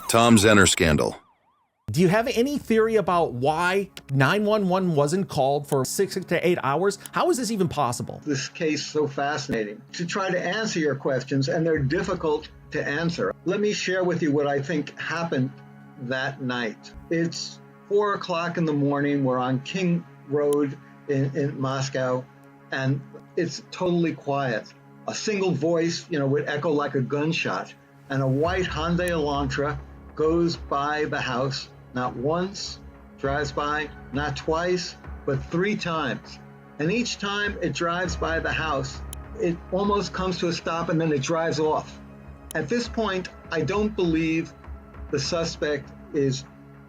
Tom Zenner scandal. Do you have any theory about why 911 wasn't called for 6 to 8 hours? How is this even possible? This case is so fascinating to try to answer your questions, and they're difficult to answer. Let me share with you what I think happened that night. It's 4 o'clock in the morning. We're on King Road in Moscow, and it's totally quiet. A single voice, would echo like a gunshot, and a white Hyundai Elantra goes by the house, not once, drives by, not twice, but 3 times. And each time it drives by the house, it almost comes to a stop and then it drives off. At this point, I don't believe the suspect is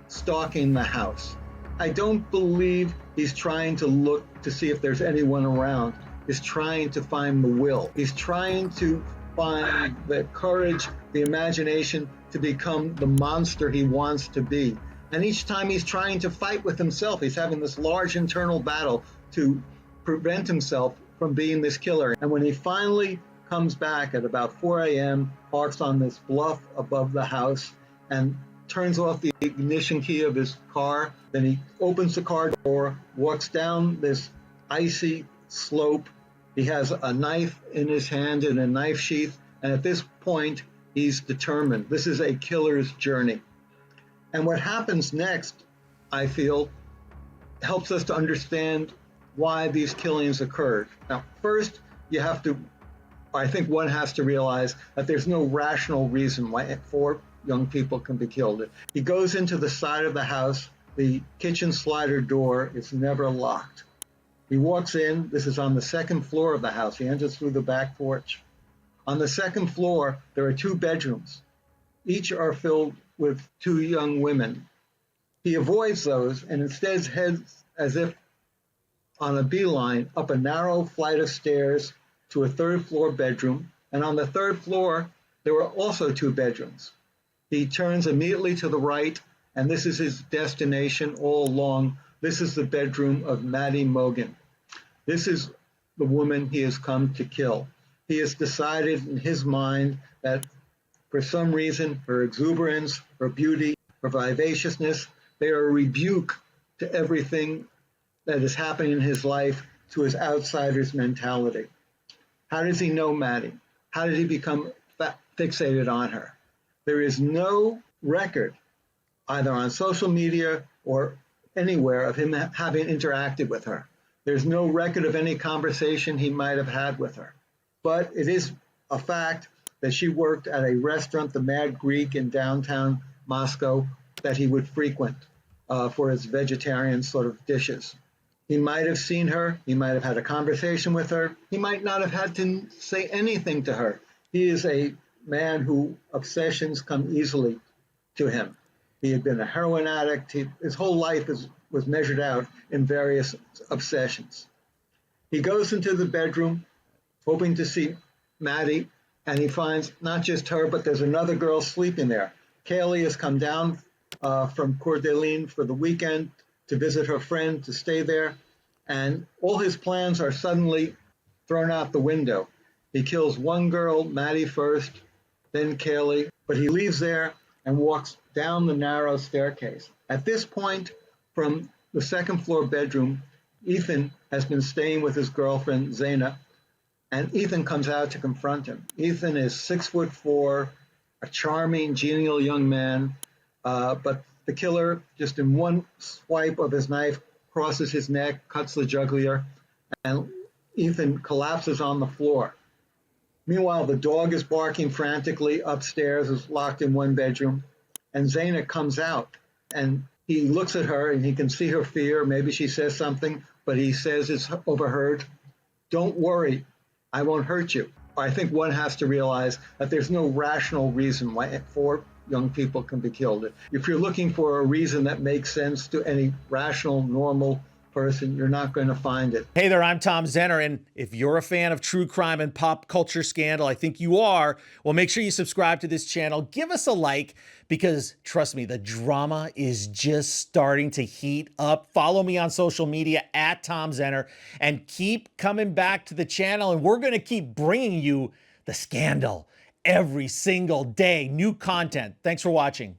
stalking the house. I don't believe he's trying to look to see if there's anyone around. He's trying to find the will. He's trying to find the courage, the imagination to become the monster he wants to be. And each time he's trying to fight with himself. He's having this large internal battle to prevent himself from being this killer. And when he finally comes back at about 4 a.m., parks on this bluff above the house and turns off the ignition key of his car, then he opens the car door, walks down this icy slope. He has a knife in his hand and a knife sheath. And at this point, he's determined. This is a killer's journey. And what happens next, I feel, helps us to understand why these killings occurred. Now, first, I think one has to realize that there's no rational reason why 4 young people can be killed. He goes into the side of the house. The kitchen slider door is never locked. He walks in. This is on the 2nd floor of the house. He enters through the back porch. On the 2nd floor, there are 2 bedrooms. Each are filled with 2 young women. He avoids those and instead heads as if on a beeline up a narrow flight of stairs to a 3rd floor bedroom. And on the 3rd floor, there were also 2 bedrooms. He turns immediately to the right, and this is his destination all along. This is the bedroom of Maddie Mogen. This is the woman he has come to kill. He has decided in his mind that for some reason, her exuberance, her beauty, her vivaciousness, they are a rebuke to everything that is happening in his life, to his outsider's mentality. How does he know Maddie? How did he become fixated on her? There is no record, either on social media or anywhere, of him having interacted with her. There's no record of any conversation he might have had with her. But it is a fact that she worked at a restaurant, the Mad Greek, in downtown Moscow, that he would frequent for his vegetarian sort of dishes. He might have seen her. He might have had a conversation with her. He might not have had to say anything to her. He is a man who obsessions come easily to him. He had been a heroin addict. His whole life was measured out in various obsessions. He goes into the bedroom hoping to see Maddie, and he finds not just her, but there's another girl sleeping there. Kaylee has come down from Coeur d'Alene for the weekend to visit her friend, to stay there, and all his plans are suddenly thrown out the window. He kills one girl, Maddie first, then Kaylee, but he leaves there and walks down the narrow staircase. At this point, from the 2nd floor bedroom, Ethan has been staying with his girlfriend, Zenner, and Ethan comes out to confront him. Ethan is 6'4", a charming, genial young man, but the killer, just in one swipe of his knife, crosses his neck, cuts the jugular, and Ethan collapses on the floor. Meanwhile, the dog is barking frantically upstairs, is locked in one bedroom, and Zenner comes out, and he looks at her, and he can see her fear. Maybe she says something, but he says it's overheard. "Don't worry, I won't hurt you." I think one has to realize that there's no rational reason why 4 young people can be killed. If you're looking for a reason that makes sense to any rational, normal person, you're not going to find it. Hey there, I'm Tom Zenner, and if you're a fan of true crime and pop culture scandal, I think you are, well, make sure you subscribe to this channel. Give us a like, because trust me, the drama is just starting to heat up. Follow me on social media at Tom Zenner, and keep coming back to the channel, and we're going to keep bringing you the scandal every single day. New content. Thanks for watching.